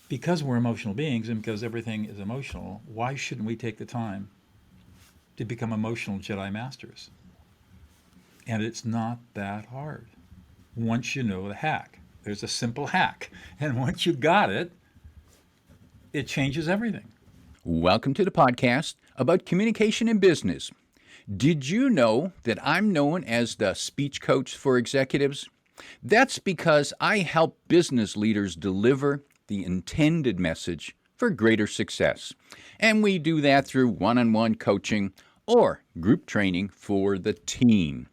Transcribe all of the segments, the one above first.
because we're emotional beings and because everything is emotional, why shouldn't we take the time to become emotional Jedi Masters? And it's not that hard once you know the hack. There's a simple hack. And once you got it, it changes everything. Welcome to the podcast about communication in business. Did you know that I'm known as the speech coach for executives? That's because I help business leaders deliver the intended message for greater success. And we do that through one-on-one coaching or group training for the team.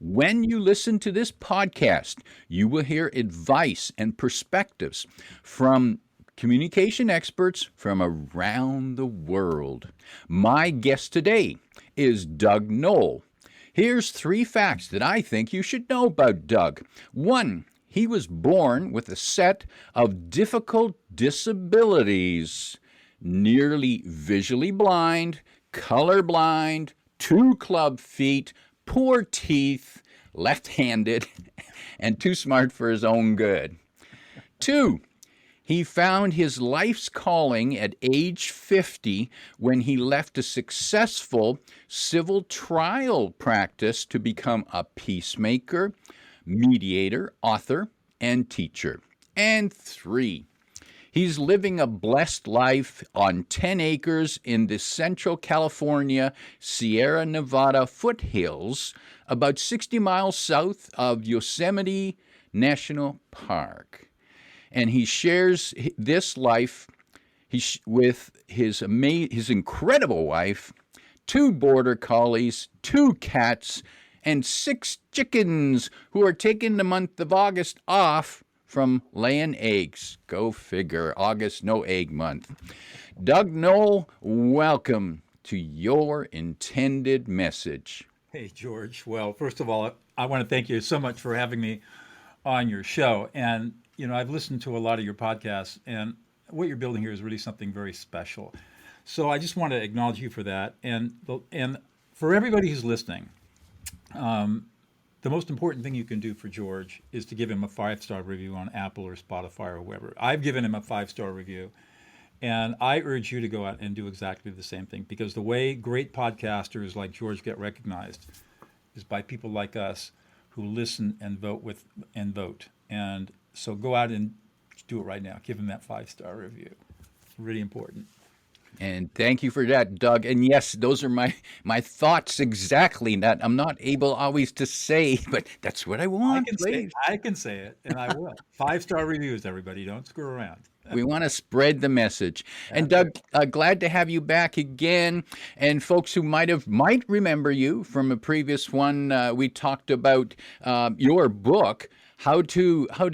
When you listen to this podcast, you will hear advice and perspectives from communication experts from around the world. My guest today is Doug Noll. Here's 3 facts that I think you should know about Doug. 1, he was born with a set of difficult disabilities, nearly visually blind, colorblind, 2 club feet, poor teeth, left-handed, and too smart for his own good. 2, he found his life's calling at age 50 when he left a successful civil trial practice to become a peacemaker, mediator, author, and teacher. And 3, he's living a blessed life on 10 acres in the Central California Sierra Nevada foothills, about 60 miles south of Yosemite National Park. And he shares this life with his incredible wife, 2 border collies, 2 cats, and 6 chickens who are taking the month of August off from laying eggs. Go figure, August no egg month. Doug Noll, welcome to your intended message. Hey, George. Well, first of all, I want to thank you so much for having me on your show. And, I've listened to a lot of your podcasts, and what you're building here is really something very special. So I just want to acknowledge you for that. And for everybody who's listening, the most important thing you can do for George is to give him a 5-star review on Apple or Spotify or whoever. I've given him a 5-star review. And I urge you to go out and do exactly the same thing, because the way great podcasters like George get recognized is by people like us who listen and vote. And so go out and do it right now. Give him that 5-star review. It's really important. And thank you for that, Doug. And yes, those are my thoughts exactly that I'm not able always to say, but that's what I I want, can say please. I can say it, and I will. 5-star reviews, everybody. Don't screw around. We want to spread the message. And That's Doug, right. glad to have you back again. And folks who might remember you from a previous one, we talked about your book, how to Calm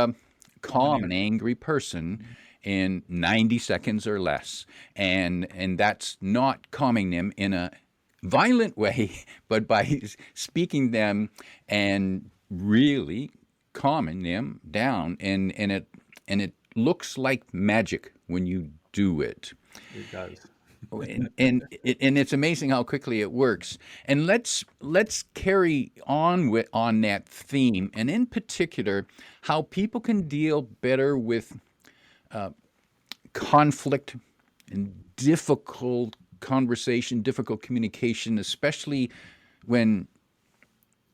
and calm an angry. angry person in 90 seconds or less. And that's not calming them in a violent way, but by speaking them and really calming them down. And it looks like magic when you do it. It does. And it's amazing how quickly it works. And let's carry on that theme, and in particular, how people can deal better with conflict and difficult conversation, difficult communication, especially when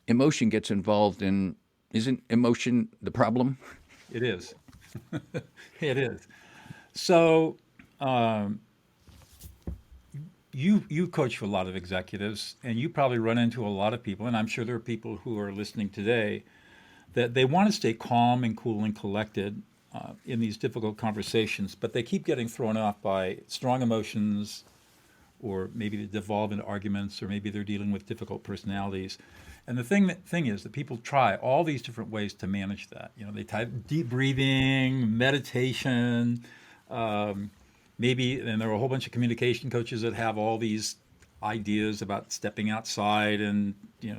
emotion gets involved. And isn't emotion the problem? It is. It is. So you coach for a lot of executives, and you probably run into a lot of people, and I'm sure there are people who are listening today that they want to stay calm and cool and collected in these difficult conversations, but they keep getting thrown off by strong emotions, or maybe they devolve into arguments, or maybe they're dealing with difficult personalities. And the thing is that people try all these different ways to manage that. They type deep breathing, meditation, maybe, and there are a whole bunch of communication coaches that have all these ideas about stepping outside and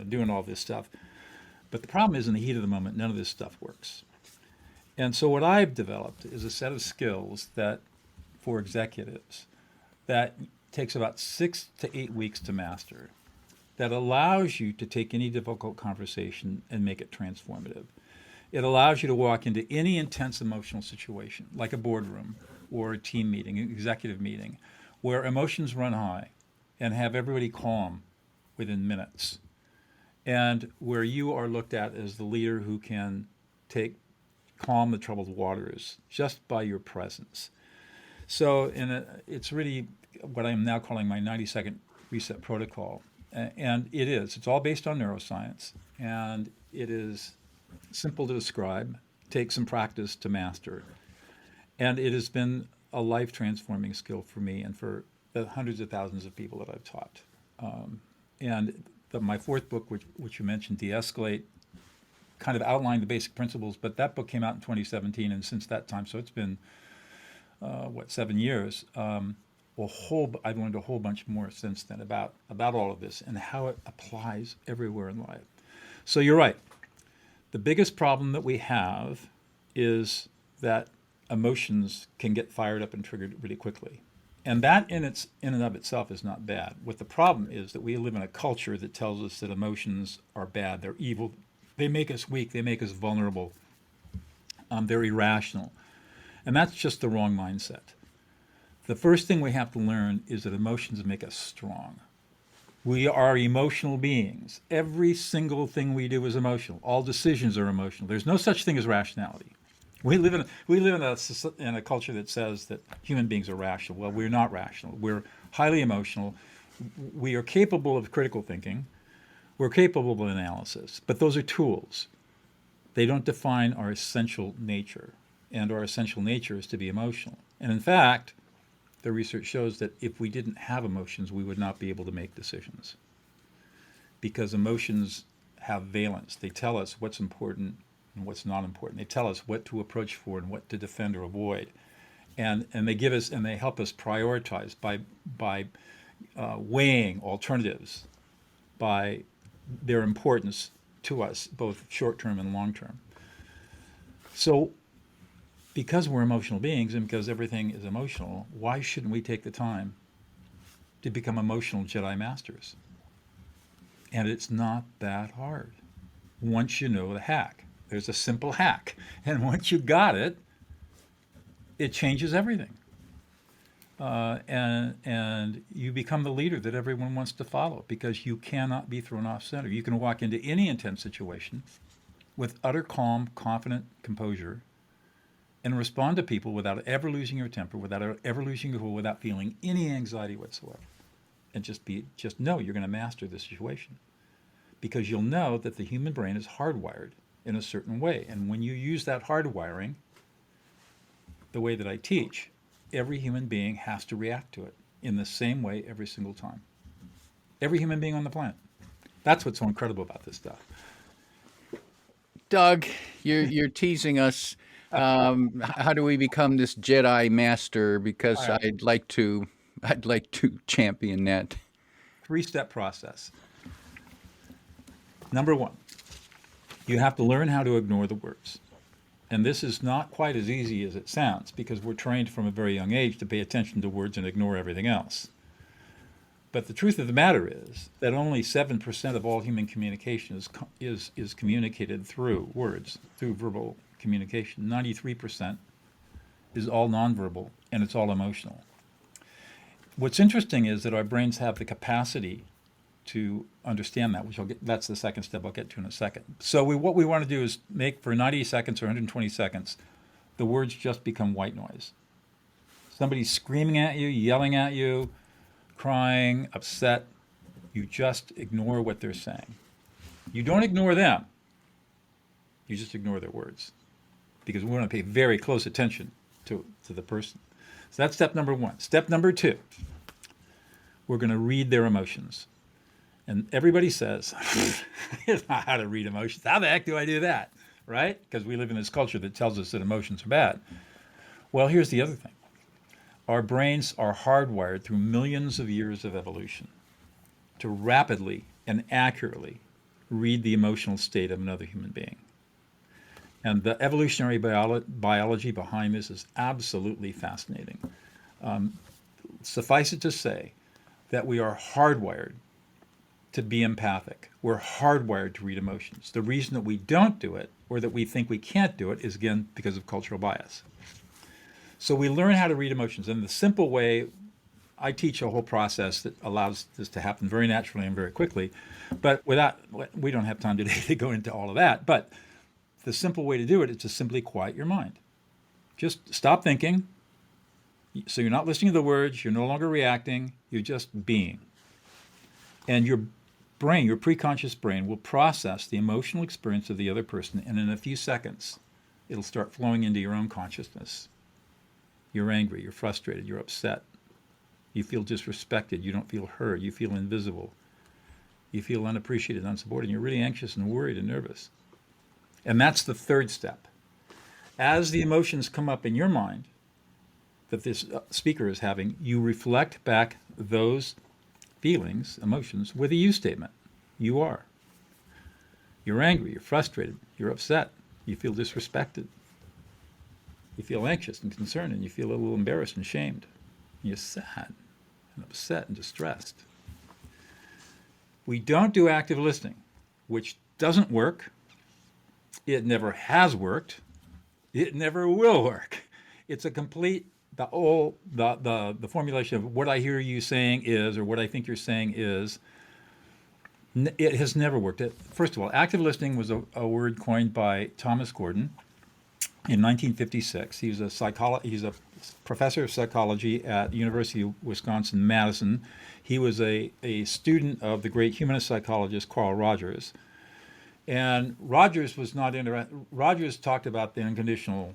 doing all this stuff. But the problem is, in the heat of the moment, none of this stuff works. And so what I've developed is a set of skills that, for executives, that takes about 6 to 8 weeks to master, that allows you to take any difficult conversation and make it transformative. It allows you to walk into any intense emotional situation, like a boardroom or a team meeting, an executive meeting, where emotions run high and have everybody calm within minutes, and where you are looked at as the leader who can take calm the troubled waters just by your presence. So, it's really what I'm now calling my 90-second reset protocol. And it's all based on neuroscience, and it is simple to describe, takes some practice to master. And it has been a life transforming skill for me and for the hundreds of thousands of people that I've taught. And my fourth book, which you mentioned, De-escalate, kind of outlined the basic principles, but that book came out in 2017, and since that time, so it's been, 7 years. I've learned a whole bunch more since then about all of this and how it applies everywhere in life. So you're right. The biggest problem that we have is that emotions can get fired up and triggered really quickly. And that in and of itself is not bad. What the problem is that we live in a culture that tells us that emotions are bad, they're evil, they make us weak, they make us vulnerable, they're irrational. And that's just the wrong mindset. The first thing we have to learn is that emotions make us strong. We are emotional beings. Every single thing we do is emotional. All decisions are emotional. There's no such thing as rationality. We live in a culture that says that human beings are rational. Well, we're not rational. We're highly emotional. We are capable of critical thinking. We're capable of analysis. But those are tools. They don't define our essential nature. And our essential nature is to be emotional. And in fact, the research shows that if we didn't have emotions, we would not be able to make decisions. Because emotions have valence. They tell us what's important and what's not important. They tell us what to approach for and what to defend or avoid. And they help us prioritize by weighing alternatives, by their importance to us, both short term and long term. So because we're emotional beings and because everything is emotional, why shouldn't we take the time to become emotional Jedi Masters? And it's not that hard once you know the hack. There's a simple hack. And once you got it, it changes everything. And you become the leader that everyone wants to follow because you cannot be thrown off center. You can walk into any intense situation with utter calm, confident composure and respond to people without ever losing your temper, without ever losing your cool, without feeling any anxiety whatsoever. And just know you're going to master the situation because you'll know that the human brain is hardwired in a certain way. And when you use that hardwiring, the way that I teach, every human being has to react to it in the same way every single time. Every human being on the planet. That's what's so incredible about this stuff. Doug, you're teasing us. How do we become this Jedi Master? Because All right. I'd like to champion that. 3-step process. Number one, you have to learn how to ignore the words. And this is not quite as easy as it sounds because we're trained from a very young age to pay attention to words and ignore everything else. But the truth of the matter is that only 7% of all human communication is communicated through words, through verbal communication. 93% is all nonverbal, and it's all emotional. What's interesting is that our brains have the capacity to understand that, that's the second step I'll get to in a second. So what we want to do is make for 90 seconds or 120 seconds, the words just become white noise. Somebody's screaming at you, yelling at you, crying, upset. You just ignore what they're saying. You don't ignore them. You just ignore their words because we want to pay very close attention to the person. So that's step number one. Step number two, we're going to read their emotions. And everybody says, I don't know how to read emotions. How the heck do I do that? Right? Because we live in this culture that tells us that emotions are bad. Well, here's the other thing. Our brains are hardwired through millions of years of evolution to rapidly and accurately read the emotional state of another human being. And the evolutionary biology behind this is absolutely fascinating. Suffice it to say that we are hardwired to be empathic. We're hardwired to read emotions. The reason that we don't do it, or that we think we can't do it, is again because of cultural bias. So we learn how to read emotions. And the simple way, I teach a whole process that allows this to happen very naturally and very quickly. But we don't have time today to go into all of that. But the simple way to do it is to simply quiet your mind. Just stop thinking. So you're not listening to the words, you're no longer reacting, you're just being. And your brain, your preconscious brain, will process the emotional experience of the other person, and in a few seconds, it'll start flowing into your own consciousness. You're angry, you're frustrated, you're upset. You feel disrespected, you don't feel heard, you feel invisible. You feel unappreciated, unsupported, and you're really anxious and worried and nervous. And that's the third step. As the emotions come up in your mind that this speaker is having, you reflect back those feelings, emotions, with a you statement. You are. You're angry, you're frustrated, you're upset, you feel disrespected. You feel anxious and concerned, and you feel a little embarrassed and shamed. You're sad and upset and distressed. We don't do active listening, which doesn't work. It never has worked. It never will work. It's a complete, the formulation of what I hear you saying is, or what I think you're saying is, it has never worked. First of all, active listening was a word coined by Thomas Gordon in 1956. He's a professor of psychology at the University of Wisconsin-Madison. He was a student of the great humanist psychologist Carl Rogers. And Rogers was not interested. Rogers talked about the unconditional,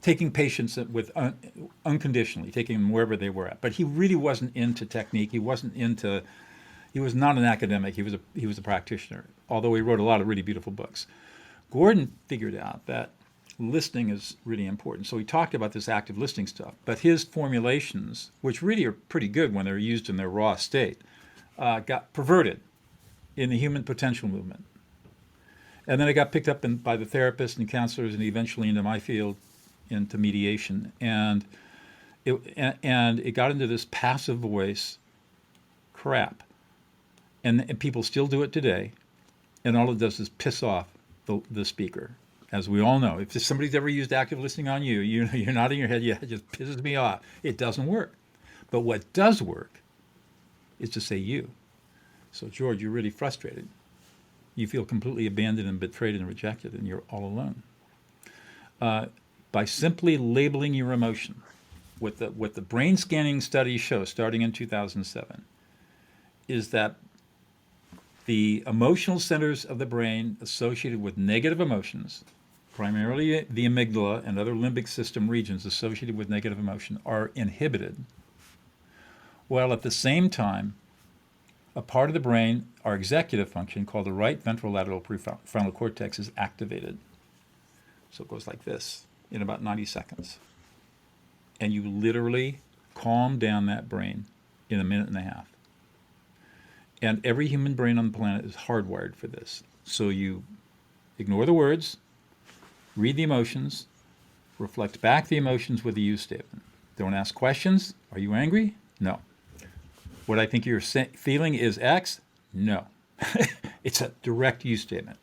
taking patients with unconditionally, taking them wherever they were at. But he really wasn't into technique. He was not an academic. He was a practitioner, although he wrote a lot of really beautiful books. Gordon figured out that listening is really important. So he talked about this active listening stuff. But his formulations, which really are pretty good when they're used in their raw state, got perverted in the human potential movement. And then it got picked up by the therapists and counselors, and eventually into my field, into mediation. And it got into this passive voice crap. And people still do it today. And all it does is piss off the speaker. As we all know, if somebody's ever used active listening on you, you're nodding your head, yeah, it just pisses me off. It doesn't work. But what does work is to say you. So, George, you're really frustrated. You feel completely abandoned and betrayed and rejected, and you're all alone. By simply labeling your emotion, what the brain scanning studies show, starting in 2007, is that the emotional centers of the brain associated with negative emotions, primarily the amygdala and other limbic system regions associated with negative emotion, are inhibited, while at the same time, a part of the brain, our executive function, called the right ventrolateral prefrontal cortex, is activated. So it goes like this in about 90 seconds. And you literally calm down that brain in a minute and a half. And every human brain on the planet is hardwired for this. So you ignore the words, read the emotions, reflect back the emotions with a you statement. Don't ask questions. Are you angry? No. What I think you're feeling is X? No. It's a direct you statement.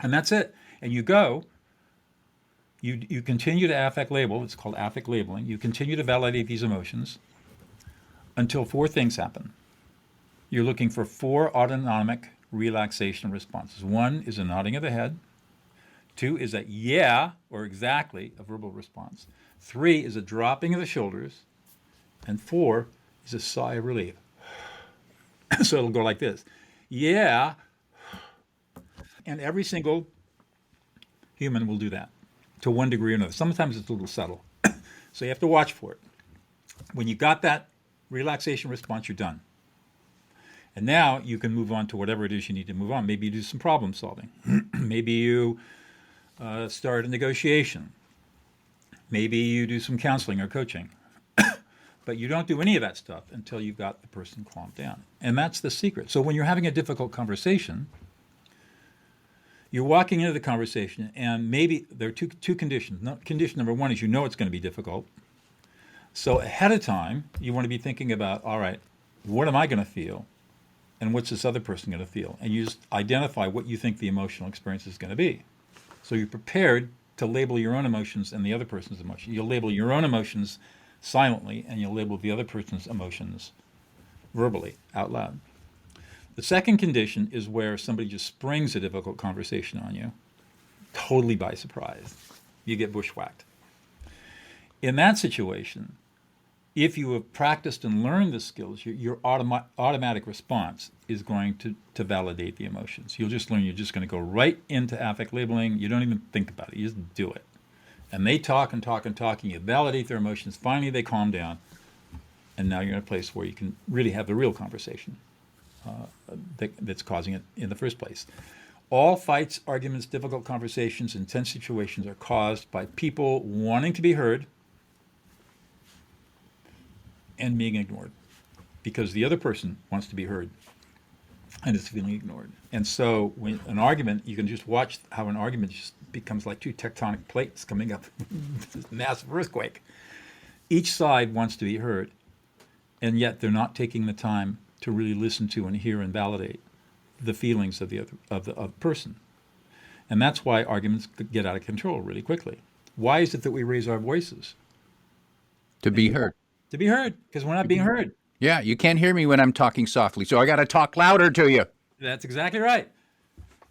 And that's it. And you go, you continue to affect label. It's called affect labeling. You continue to validate these emotions until four things happen. You're looking for four autonomic relaxation responses. One is a nodding of the head. Two is a yeah or exactly, a verbal response. Three is a dropping of the shoulders. And four is a sigh of relief. So it'll go like this. Yeah. And every single human will do that to one degree or another. Sometimes it's a little subtle. So you have to watch for it. When you got that relaxation response, you're done. And now you can move on to whatever it is you need to move on. Maybe you do some problem solving. Maybe you start a negotiation. Maybe you do some counseling or coaching. But you don't do any of that stuff until you've got the person calmed down. And that's the secret. So when you're having a difficult conversation, you're walking into the conversation, and maybe there are two conditions. Condition number one is you know it's going to be difficult. So ahead of time, you want to be thinking about, all right, what am I going to feel? And what's this other person going to feel? And you just identify what you think the emotional experience is going to be. So you're prepared to label your own emotions and the other person's emotions. You'll label your own emotions silently, and you'll label the other person's emotions verbally, out loud. The second condition is where somebody just springs a difficult conversation on you, totally by surprise. You get bushwhacked. In that situation, if you have practiced and learned the skills, your automatic response is going to validate the emotions. You'll just learn, you're just going to go right into affect labeling. You don't even think about it. You just do it. And they talk and talk and talk, and you validate their emotions. Finally, they calm down. And now you're in a place where you can really have the real conversation that's causing it in the first place. All fights, arguments, difficult conversations, intense situations are caused by people wanting to be heard and being ignored, because the other person wants to be heard and is feeling ignored. And so when an argument, you can just watch how an argument just becomes like two tectonic plates coming up, this massive earthquake. Each side wants to be heard, and yet they're not taking the time to really listen to and hear and validate the feelings of the other person. And that's why arguments get out of control really quickly. Why is it that we raise our voices? To be heard. To be heard, because we're not being heard. Yeah, you can't hear me when I'm talking softly, so I got to talk louder to you. That's exactly right.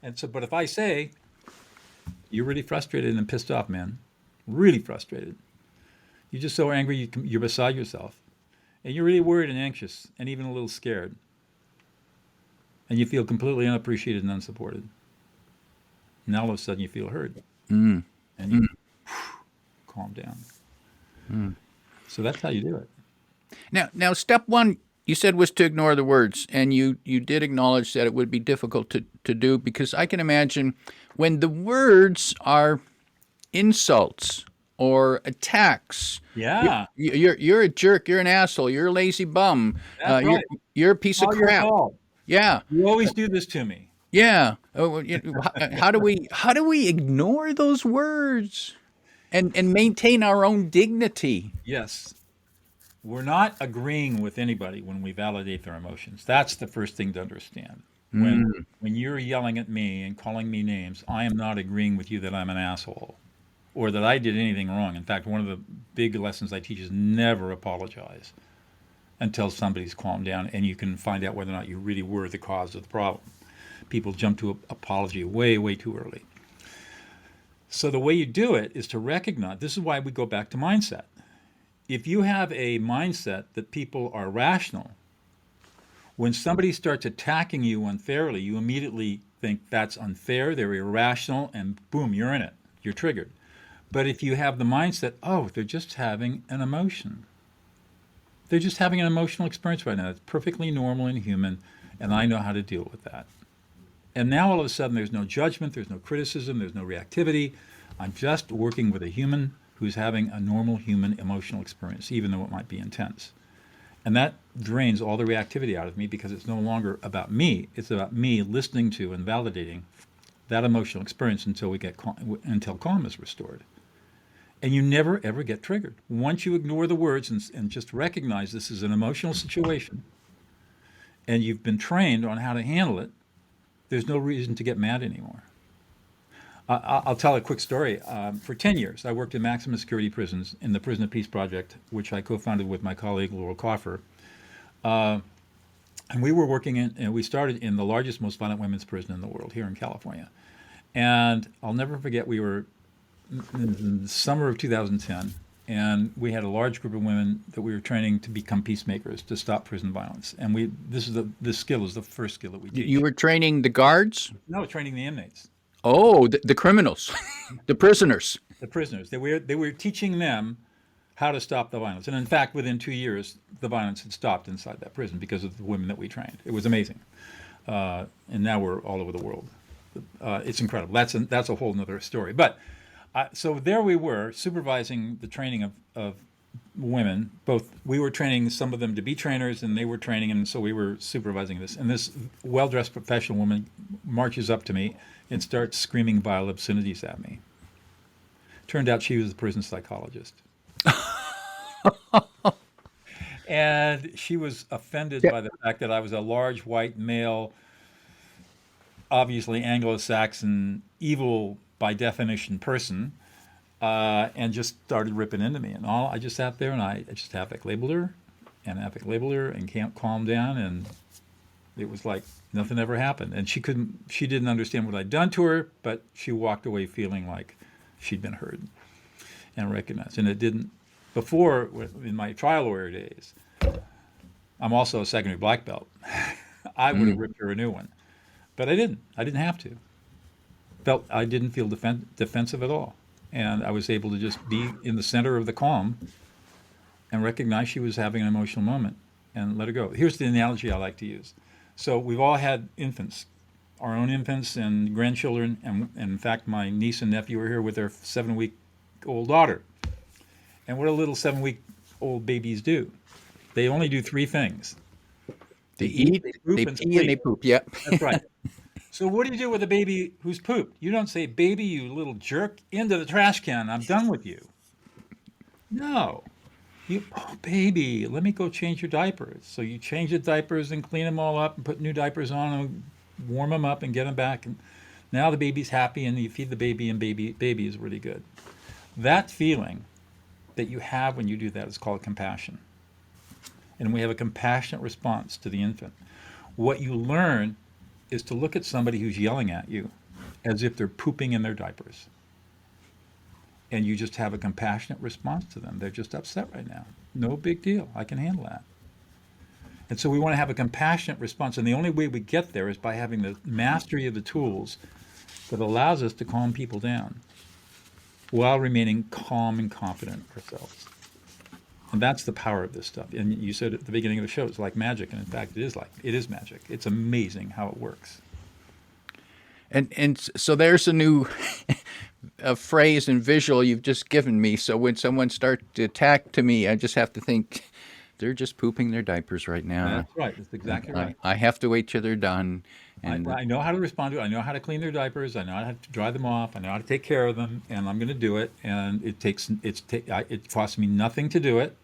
And so, but if I say, you're really frustrated and pissed off, man, really frustrated. You're just so angry you're beside yourself. And you're really worried and anxious and even a little scared. And you feel completely unappreciated and unsupported. Now all of a sudden you feel heard. And you calm down. So that's how you do it. Now, step one, you said, was to ignore the words, and you did acknowledge that it would be difficult to do, because I can imagine when the words are insults or attacks. Yeah. You're a jerk. You're an asshole. You're a lazy bum. That's right. You're a piece of All your crap. fault. Yeah. You always do this to me. Yeah. How do we ignore those words and maintain our own dignity? Yes. We're not agreeing with anybody when we validate their emotions. That's the first thing to understand. When you're yelling at me and calling me names, I am not agreeing with you that I'm an asshole or that I did anything wrong. In fact, one of the big lessons I teach is never apologize until somebody's calmed down and you can find out whether or not you really were the cause of the problem. People jump to apology way, way too early. So the way you do it is to recognize, this is why we go back to mindset. If you have a mindset that people are rational, when somebody starts attacking you unfairly, you immediately think that's unfair, they're irrational, and boom, you're in it. You're triggered. But if you have the mindset, oh, they're just having an emotion. They're just having an emotional experience right now. It's perfectly normal and human, and I know how to deal with that. And now all of a sudden there's no judgment, there's no criticism, there's no reactivity. I'm just working with a human who's having a normal human emotional experience, even though it might be intense. And that drains all the reactivity out of me, because it's no longer about me. It's about me listening to and validating that emotional experience until until calm is restored. And you never, ever get triggered. Once you ignore the words and just recognize this is an emotional situation, and you've been trained on how to handle it, there's no reason to get mad anymore. I'll tell a quick story. For 10 years, I worked in maximum security prisons in the Prison of Peace Project, which I co-founded with my colleague Laurel Coffer. And we were we started in the largest, most violent women's prison in the world here in California. And I'll never forget, we were in the summer of 2010, and we had a large group of women that we were training to become peacemakers, to stop prison violence. And this skill is the first skill that we teach. You were training the guards? No, training the inmates. Oh, the criminals, the prisoners. The prisoners. They were teaching them how to stop the violence. And in fact, within 2 years, the violence had stopped inside that prison because of the women that we trained. It was amazing. And now we're all over the world. It's incredible. That's a whole nother story. But so there we were, supervising the training of women. We were training some of them to be trainers, and they were training, and so we were supervising this. And this well-dressed professional woman marches up to me and starts screaming vile obscenities at me. Turned out she was a prison psychologist. And she was offended Yep. by the fact that I was a large white male, obviously Anglo-Saxon, evil by definition person, and just started ripping into me. And all I just sat there and I just affect labeled her and affect labeled her and can't calm down. And it was like nothing ever happened. And she didn't understand what I'd done to her, but she walked away feeling like she'd been heard and recognized. And it didn't, before, in my trial lawyer days, I'm also a secondary black belt. I would have Mm. ripped her a new one, but I didn't. I didn't have to. I didn't feel defensive at all, and I was able to just be in the center of the calm and recognize she was having an emotional moment and let her go. Here's the analogy I like to use. So we've all had infants, our own infants and grandchildren, and in fact, my niece and nephew are here with their 7-week-old daughter. And what do little 7-week-old babies do? They only do three things: They they eat, eat, they poop, they and pee, and they sleep. poop. Yep. That's right. So what do you do with a baby who's pooped? You don't say, "Baby, you little jerk, into the trash can. I'm done with you." No. Oh, baby, let me go change your diapers. So you change the diapers and clean them all up and put new diapers on and warm them up and get them back. And now the baby's happy and you feed the baby and baby is really good. That feeling that you have when you do that is called compassion. And we have a compassionate response to the infant. What you learn is to look at somebody who's yelling at you as if they're pooping in their diapers. And you just have a compassionate response to them. They're just upset right now. No big deal. I can handle that. And so we want to have a compassionate response. And the only way we get there is by having the mastery of the tools that allows us to calm people down while remaining calm and confident ourselves. And that's the power of this stuff. And you said at the beginning of the show, it's like magic. And in fact, it is magic. It's amazing how it works. And so there's a new a phrase and visual you've just given me. So when someone starts to attack to me, I just have to think they're just pooping their diapers right now. That's right. That's exactly right. I have to wait till they're done. I, And I know how to respond to it. I know how to clean their diapers. I know how to dry them off. I know how to take care of them, and I'm going to do it. And it costs me nothing to do it.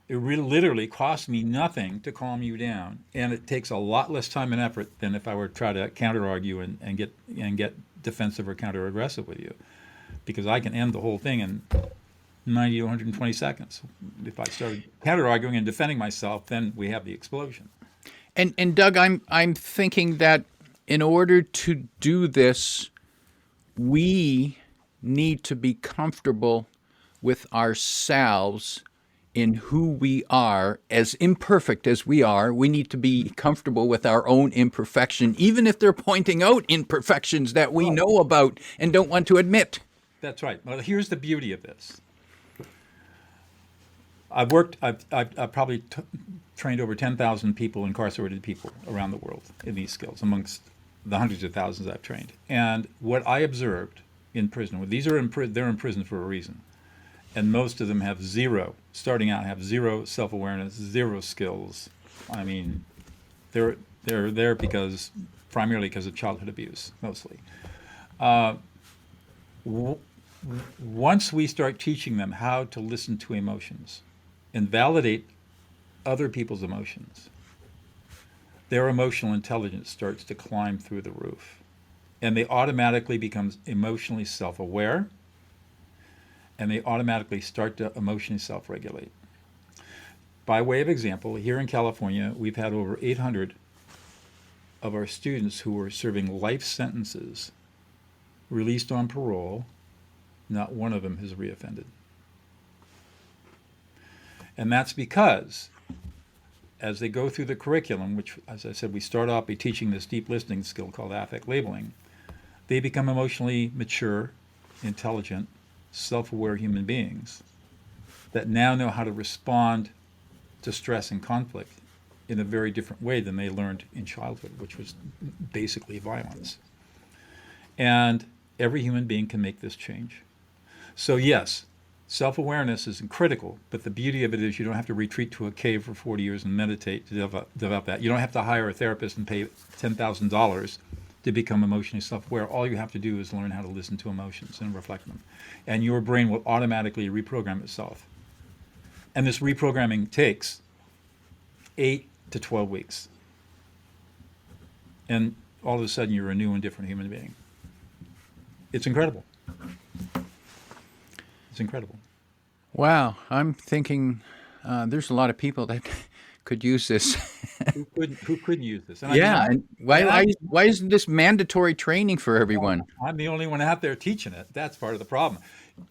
It really literally costs me nothing to calm you down, and it takes a lot less time and effort than if I were to try to counter argue and get defensive or counter aggressive with you, because I can end the whole thing in 90 to 120 seconds. If I started counter arguing and defending myself, then we have the explosion. and Doug, I'm thinking that in order to do this, we need to be comfortable with ourselves in who we are, as imperfect as we are. We need to be comfortable with our own imperfection, even if they're pointing out imperfections that we know about and don't want to admit. That's right. Well, here's the beauty of this. I've probably trained over 10,000 people, incarcerated people around the world in these skills, amongst the hundreds of thousands I've trained. And what I observed in prison, they're in prison for a reason. And most of them have starting out, have zero self-awareness, zero skills. I mean, they're there primarily because of childhood abuse, mostly. Once we start teaching them how to listen to emotions and validate other people's emotions, their emotional intelligence starts to climb through the roof. And they automatically become emotionally self-aware, and they automatically start to emotionally self-regulate. By way of example, here in California, we've had over 800 of our students who were serving life sentences released on parole. Not one of them has reoffended. And that's because as they go through the curriculum, which, as I said, we start off by teaching this deep listening skill called affect labeling, they become emotionally mature, intelligent, self-aware human beings that now know how to respond to stress and conflict in a very different way than they learned in childhood, which was basically violence. And every human being can make this change. So yes, self-awareness is critical, but the beauty of it is you don't have to retreat to a cave for 40 years and meditate to develop that. You don't have to hire a therapist and pay $10,000 to become emotionally self-aware. All you have to do is learn how to listen to emotions and reflect them. And your brain will automatically reprogram itself And this reprogramming takes 8 to 12 weeks. And all of a sudden, you're a new and different human being. It's incredible. It's incredible. Wow, I'm thinking there's a lot of people that could use this. Who couldn't use this? And Yeah, and and why isn't this mandatory training for everyone? I'm the only one out there teaching it. That's part of the problem.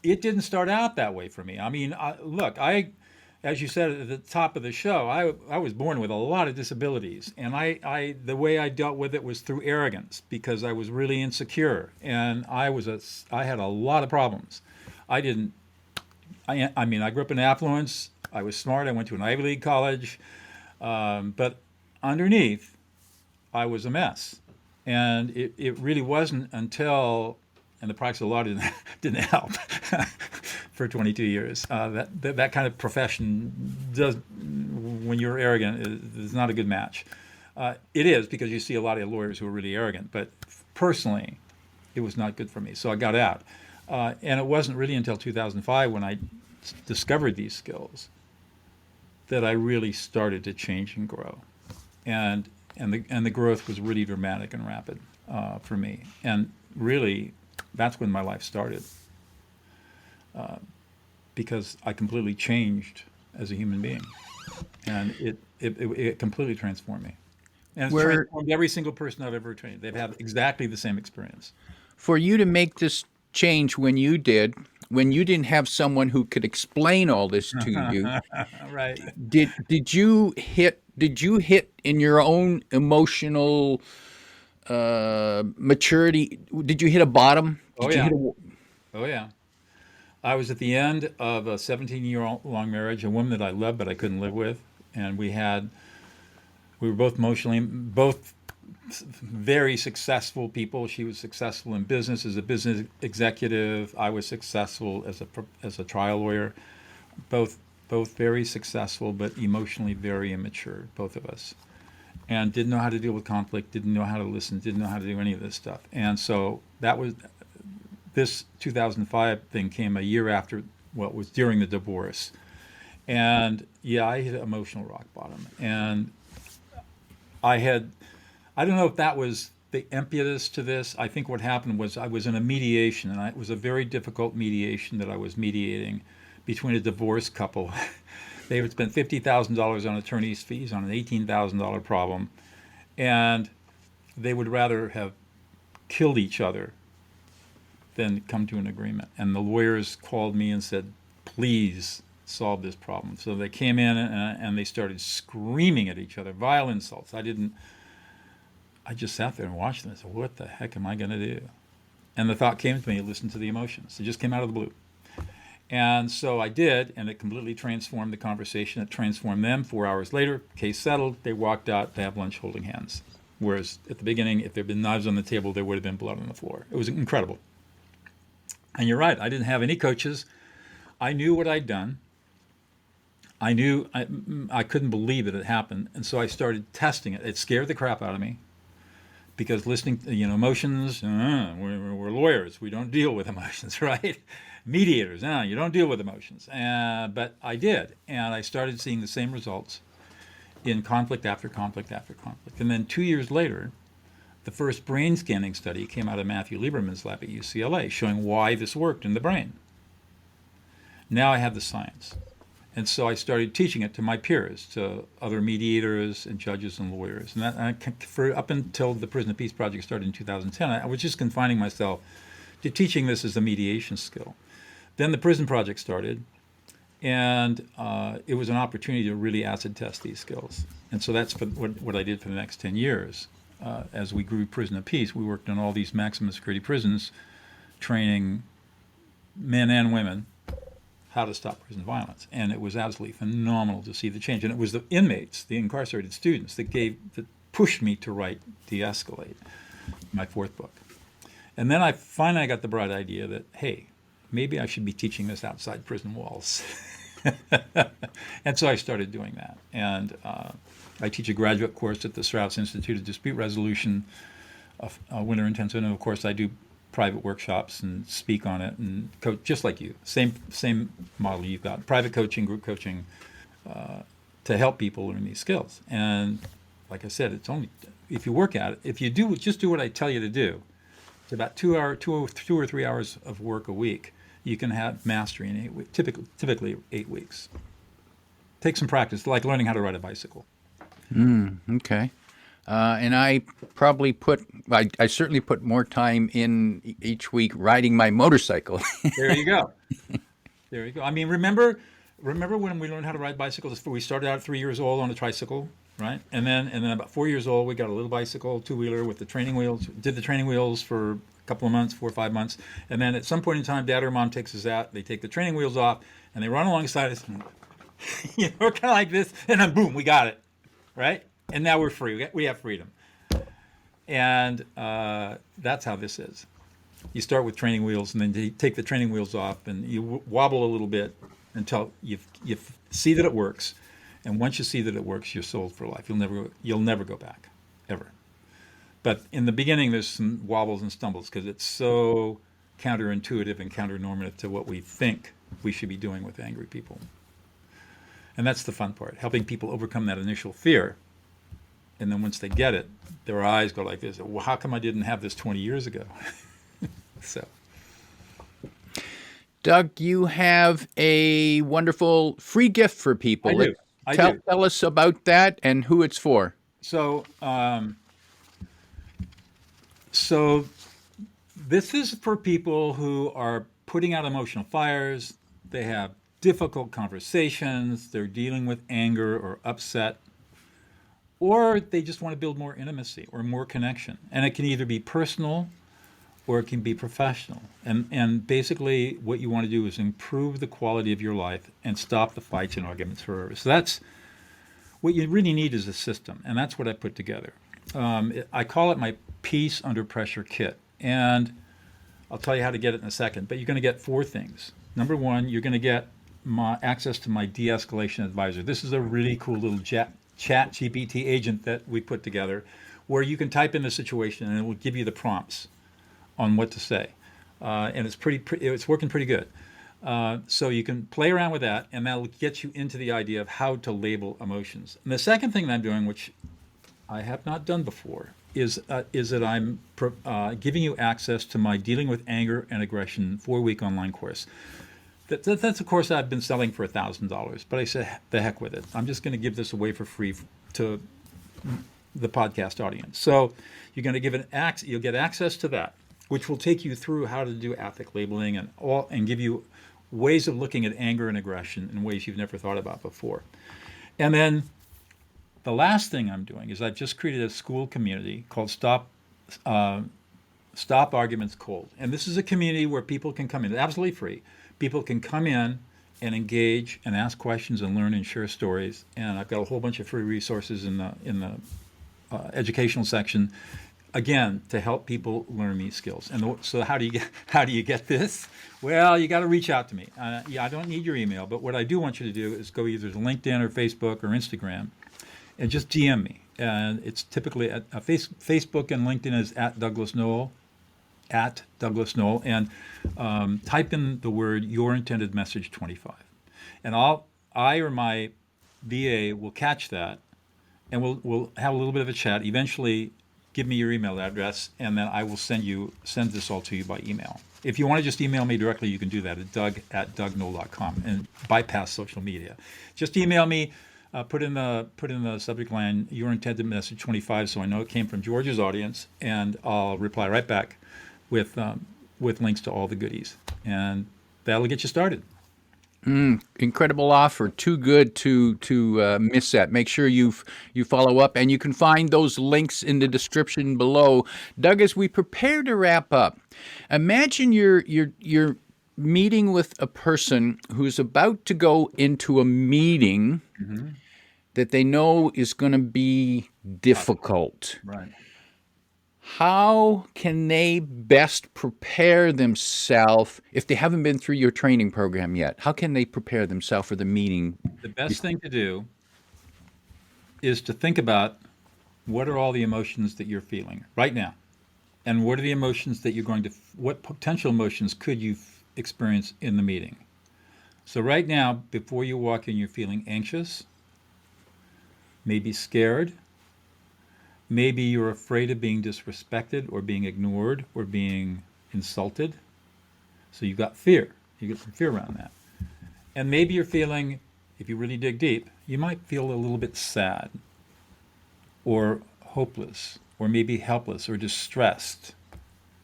It didn't start out that way for me. I mean, look, as you said at the top of the show, I was born with a lot of disabilities, and the way I dealt with it was through arrogance because I was really insecure, and I had a lot of problems. I didn't. I mean, I grew up in affluence. I was smart. I went to an Ivy League college, but underneath, I was a mess. And it really wasn't until, and the practice of law didn't help for 22 years. That kind of profession does, when you're arrogant, is not a good match. It is because you see a lot of lawyers who are really arrogant, but personally, it was not good for me. So I got out. And it wasn't really until 2005 when I discovered these skills that I really started to change and grow. And the growth was really dramatic and rapid for me. And really, that's when my life started, because I completely changed as a human being, and it completely transformed me. And it's transformed every single person I've ever trained. They've had exactly the same experience. For you to make this change when you didn't have someone who could explain all this to you, Right. did you hit in your own emotional maturity? Did you hit a bottom? Oh Did you yeah. hit a Oh yeah. I was at the end of a 17-year-long marriage, a woman that I loved but I couldn't live with, and we were both emotionally both very successful people. She was successful in business as a business executive. I was successful as a trial lawyer. Both very successful, but emotionally very immature, both of us, and didn't know how to deal with conflict, didn't know how to listen, didn't know how to do any of this stuff. And so this 2005 thing came a year after what was during the divorce. And yeah, I hit emotional rock bottom. And I don't know if that was the impetus to this. I think what happened was I was in a mediation, and it was a very difficult mediation that I was mediating between a divorced couple. They had spent $50,000 on attorney's fees on an $18,000 problem, and they would rather have killed each other than come to an agreement. And the lawyers called me and said, please solve this problem. So they came in and they started screaming at each other, vile insults. I just sat there and watched them. I said, what the heck am I going to do? And the thought came to me, listen to the emotions. It just came out of the blue. And so I did, and it completely transformed the conversation. It transformed them. 4 hours later, case settled. They walked out to have lunch holding hands. Whereas at the beginning, if there had been knives on the table, there would have been blood on the floor. It was incredible. And you're right, I didn't have any coaches. I knew what I'd done. I knew I couldn't believe it had happened. And so I started testing it. It scared the crap out of me. Because listening, emotions, we're lawyers. We don't deal with emotions, right? Mediators, you don't deal with emotions. But I did. And I started seeing the same results in conflict after conflict after conflict. And then 2 years later, the first brain scanning study came out of Matthew Lieberman's lab at UCLA, showing why this worked in the brain. Now I have the science. And so I started teaching it to my peers, to other mediators and judges and lawyers. And for up until the Prison of Peace Project started in 2010, I was just confining myself to teaching this as a mediation skill. Then the Prison Project started, and it was an opportunity to really acid test these skills. And so that's what I did for the next 10 years. As we grew Prison of Peace, we worked on all these maximum security prisons, training men and women how to stop prison violence. And it was absolutely phenomenal to see the change. And it was the inmates, the incarcerated students, that pushed me to write De-escalate, my fourth book. And then I finally got the bright idea that, hey, maybe I should be teaching this outside prison walls. And so I started doing that. And I teach a graduate course at the Strauss Institute of Dispute Resolution, a winter intensive. And of course, I do private workshops and speak on it and coach just like you. Same model you've got. Private coaching, group coaching, to help people learn these skills. And like I said, it's only if you work at it. If you do what I tell you to do, it's about 2 or 3 hours of work a week. You can have mastery in 8 weeks. Typically 8 weeks. Take some practice, like learning how to ride a bicycle. Okay. And I I certainly put more time in each week riding my motorcycle. There you go. There you go. I mean, remember when we learned how to ride bicycles? We started out at 3 years old on a tricycle, right? And then about 4 years old, we got a little bicycle, two-wheeler with the training wheels. Did the training wheels for a couple of months, 4 or 5 months, and then at some point in time, Dad or Mom takes us out. They take the training wheels off and they run alongside us. We're kind of like this, and then boom, we got it, right? And now we're free. We have freedom, and that's how this is. You start with training wheels, and then you take the training wheels off, and you wobble a little bit until you see that it works. And once you see that it works, you're sold for life. You'll never go back, ever. But in the beginning, there's some wobbles and stumbles because it's so counterintuitive and counternormative to what we think we should be doing with angry people. And that's the fun part, helping people overcome that initial fear. And then once they get it, their eyes go like this. Well, how come I didn't have this 20 years ago? So, Doug, you have a wonderful free gift for people. I do. I do. Tell us about that and who it's for. So, so this is for people who are putting out emotional fires. They have difficult conversations. They're dealing with anger or upset, or they just want to build more intimacy or more connection. And it can either be personal or it can be professional. And basically what you want to do is improve the quality of your life and stop the fights and arguments forever. So that's what you really need is a system. And that's what I put together. I call it my Peace Under Pressure Kit. And I'll tell you how to get it in a second. But you're going to get 4 things. Number 1, you're going to get access to my de-escalation advisor. This is a really cool little chat GPT agent that we put together where you can type in the situation and it will give you the prompts on what to say. And it's working pretty good. So you can play around with that, and that'll get you into the idea of how to label emotions. And the second thing that I'm doing, which I have not done before, is that I'm giving you access to my Dealing with Anger and Aggression 4-week online course. That's a course I've been selling for $1,000, but I said, the heck with it. I'm just going to give this away for free to the podcast audience. So you're going to you'll get access to that, which will take you through how to do affect labeling and give you ways of looking at anger and aggression in ways you've never thought about before. And then the last thing I'm doing is I've just created a school community called Stop Arguments Cold. And this is a community where people can come in, it's absolutely free. People can come in and engage and ask questions and learn and share stories. And I've got a whole bunch of free resources in the educational section, again, to help people learn these skills. And so how do you get this? Well, you got to reach out to me. I don't need your email, but what I do want you to do is go either to LinkedIn or Facebook or Instagram and just DM me. And it's typically at Facebook and LinkedIn is at Douglas Noll, and type in the word your intended message 25. And I or my VA will catch that, and we'll have a little bit of a chat. Eventually, give me your email address, and then I will send this all to you by email. If you want to just email me directly, you can do that at doug@dougnoll.com and bypass social media. Just email me, put in the subject line your intended message 25, so I know it came from George's audience, and I'll reply right back with links to all the goodies, and that'll get you started. Incredible offer. Too good to miss that. Make sure you follow up, and you can find those links in the description below. Doug, as we prepare to wrap up, imagine you're meeting with a person who's about to go into a meeting that they know is going to be difficult. Right. How can they best prepare themselves if they haven't been through your training program yet? How can they prepare themselves for the meeting? The best thing to do is to think about what are all the emotions that you're feeling right now. And what are the emotions that what potential emotions could you experience in the meeting? So right now, before you walk in, you're feeling anxious, maybe scared, maybe you're afraid of being disrespected or being ignored or being insulted. So you've got fear. You get some fear around that. And maybe you're feeling, if you really dig deep, you might feel a little bit sad or hopeless or maybe helpless or distressed,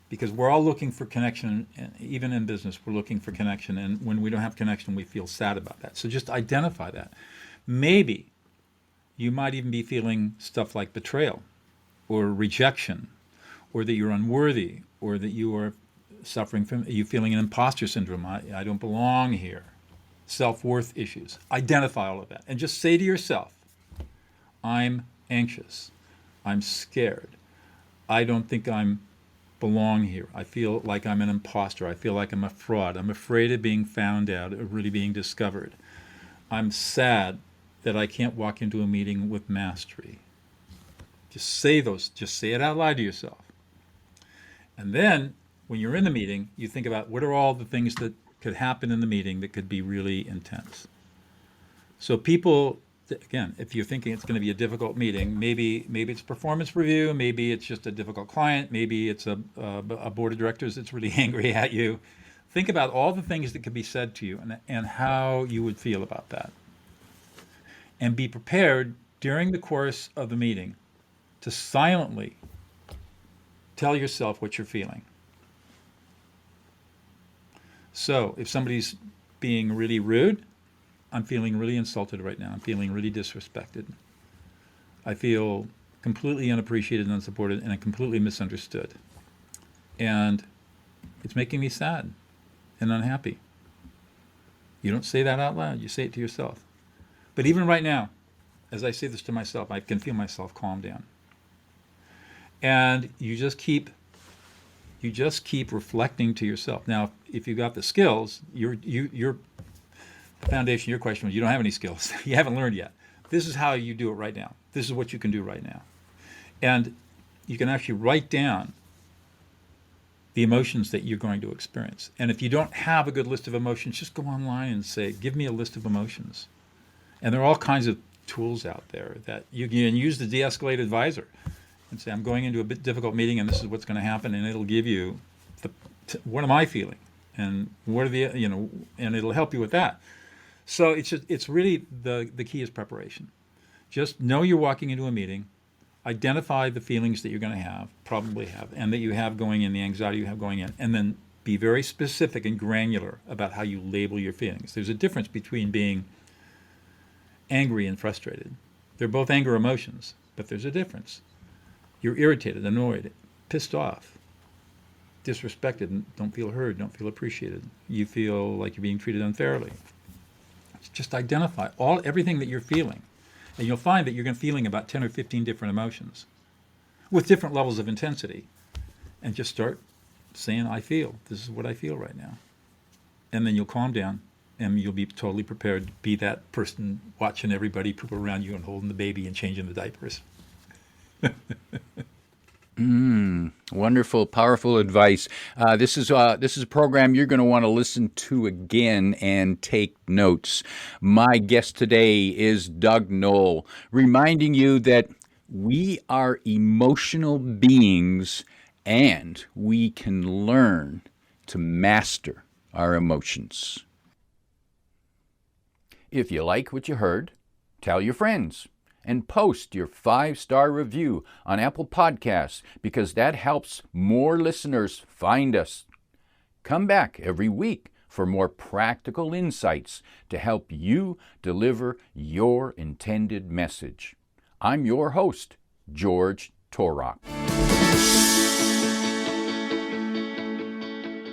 because we're all looking for connection. And even in business, we're looking for connection. And when we don't have connection, we feel sad about that. So just identify that. Maybe you might even be feeling stuff like betrayal or rejection, or that you're unworthy, or that you are feeling an imposter syndrome. I don't belong here. Self-worth issues. Identify all of that. And just say to yourself, I'm anxious. I'm scared. I don't think I belong here. I feel like I'm an imposter. I feel like I'm a fraud. I'm afraid of being found out, of really being discovered. I'm sad that I can't walk into a meeting with mastery. Just say it out loud to yourself. And then when you're in the meeting, you think about what are all the things that could happen in the meeting that could be really intense. So people, again, if you're thinking it's going to be a difficult meeting, maybe it's performance review, maybe it's just a difficult client, maybe it's a board of directors that's really angry at you. Think about all the things that could be said to you and how you would feel about that. And be prepared during the course of the meeting to silently tell yourself what you're feeling. So if somebody's being really rude, I'm feeling really insulted right now. I'm feeling really disrespected. I feel completely unappreciated and unsupported, and I'm completely misunderstood. And it's making me sad and unhappy. You don't say that out loud. You say it to yourself. But even right now, as I say this to myself, I can feel myself calm down. And you just keep reflecting to yourself. Now, if you got the skills, your foundation, your question was you don't have any skills. You haven't learned yet. This is how you do it right now. This is what you can do right now. And you can actually write down the emotions that you're going to experience. And if you don't have a good list of emotions, just go online and say, give me a list of emotions. And there are all kinds of tools out there that you can use. The de-escalate advisor and say, I'm going into a bit difficult meeting and this is what's going to happen. And it'll give you what am I feeling? And what are and it'll help you with that. So it's really the key is preparation. Just know you're walking into a meeting, identify the feelings that you're going to probably have, and that you have going in, the anxiety you have going in, and then be very specific and granular about how you label your feelings. There's a difference between being angry and frustrated. They're both anger emotions, but there's a difference. You're irritated, annoyed, pissed off, disrespected, don't feel heard, don't feel appreciated. You feel like you're being treated unfairly. Just identify everything that you're feeling. And you'll find that you're feeling about 10 or 15 different emotions with different levels of intensity. And just start saying, this is what I feel right now. And then you'll calm down and you'll be totally prepared to be that person watching everybody poop around you and holding the baby and changing the diapers. Wonderful, powerful advice. This is a program you're going to want to listen to again and take notes. My guest today is Doug Noll, reminding you that we are emotional beings and we can learn to master our emotions. If you like what you heard, tell your friends. And post your 5-star review on Apple Podcasts because that helps more listeners find us. Come back every week for more practical insights to help you deliver your intended message. I'm your host, George Torok.